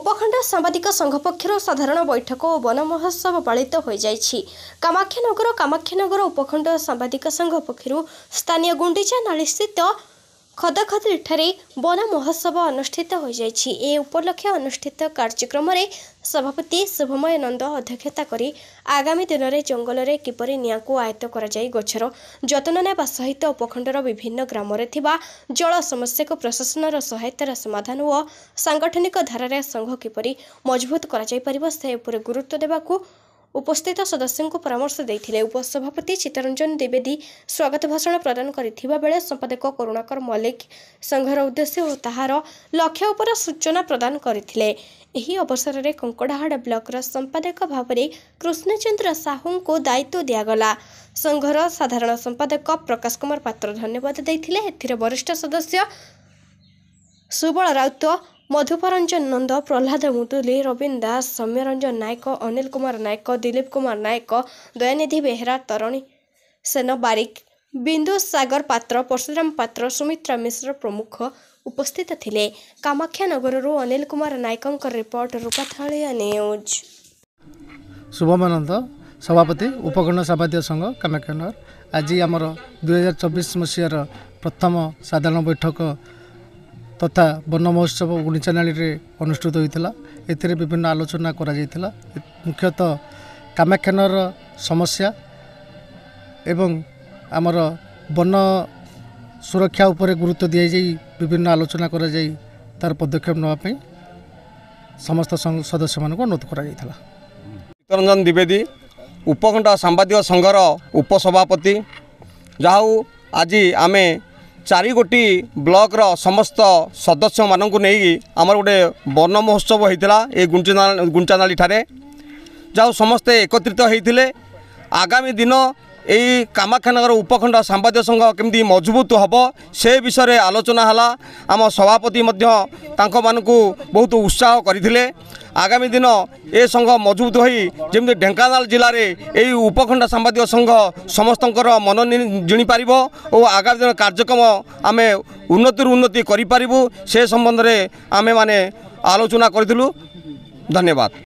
उपखंड सांबादिक संघ पक्षर साधारण बैठक और वन महोत्सव पालित हो जाइछि। कामाक्षानगर उपखंड सांबादिक संघ पक्षर स्थानीय गुंडीचा नाली स्थित खदखदीठारे वन महोत्सव अनुष्ठित हो जाइछि। ए उपलक्षे अनुष्ठित कार्यक्रम में सभापति शुभमय नंद अध्यक्षता करी आगामी दिन में जंगल में किपरि निया को आयत्त कर गछर जतन नेबा सहित उपखंडर विभिन्न ग्राम में थिबा जल समस्या को प्रशासन सहायतार समाधान और सांगठनिक धारार संघ किपरि मजबूत कर से गुरुत्व देबाकू उपस्थित सदस्यों को परामर्श देते। उपसभापति चित्तरंजन द्विवेदी स्वागत भाषण प्रदान करथिबा बेले संपादक करुणाकर मल्लिक संघर उद्देश्य और ताहार लक्ष्य उपर सूचना प्रदान करथिले। एही अवसर में कंकड़ाहाड़ ब्लॉकर संपादक भाव में कृष्णचंद्र साहू को दायित्व दिगला। संघर साधारण संपादक प्रकाश कुमार पात्र धन्यवाद देथिले। एथिरे वरिष्ठ सदस्य सुबल राउत, मधुपरंजन नंद, प्रहलाद मुदुली, रवीन दास, सौम्यरंजन नायक, अनिल कुमार नायक, दिलीप कुमार नायक, दयानिधि बेहेरा, तरुणी सेन बारिक, बिंदु सागर पात्र, परशुराम पात्र, सुमित्रा मिश्र प्रमुख उपस्थित थिले। Kamakshanagar Anil Kumar Nayak report रूपाथालिया news. शुभमानंद सभापति उपखंड सांबादिक संघ कामाक्षानगर आज आमर 2024 मसीहार प्रथम साधारण बैठक तथा वन महोत्सव गुंडीचा नाली अनुष्ठित होता। एथिरे विभिन्न आलोचना करा जायतिला। मुख्यतः कामाक्षानगर समस्या एवं आमर वन सुरक्षा उपरे गुरुत्व दि जाई विभिन्न आलोचना करा जाई तार पदक्षेप नापी समस्त सदस्य मानक अनुरोध करा जायतिला। चित्तरंजन द्विवेदी उपखंड सांबादिक संघर उपसभापति जाऊ आज आमे 4 गोटी ब्लॉक रो समस्त सदस्य मानक नहीं आमर गोटे वन महोत्सव होता ये गुंचानाली ठारे जाऊ समस्ते एकत्रित होते। आगामी दिन यही कामाक्षानगर उपखंड सांबादिक संघ केमती मजबूत हम से विषय में आलोचना है। आम सभापति मानकू बहुत उत्साह करते। आगामी दिन ए संघ मजबूत होई जमी ढेंकानाल जिले में यही उपखंड सांबादिक संघ समस्त मन जिणी पार और आगामी दिन कार्यक्रम आम उन्नति करूँ से संबंध में आमे माने आलोचना करूँ। धन्यवाद।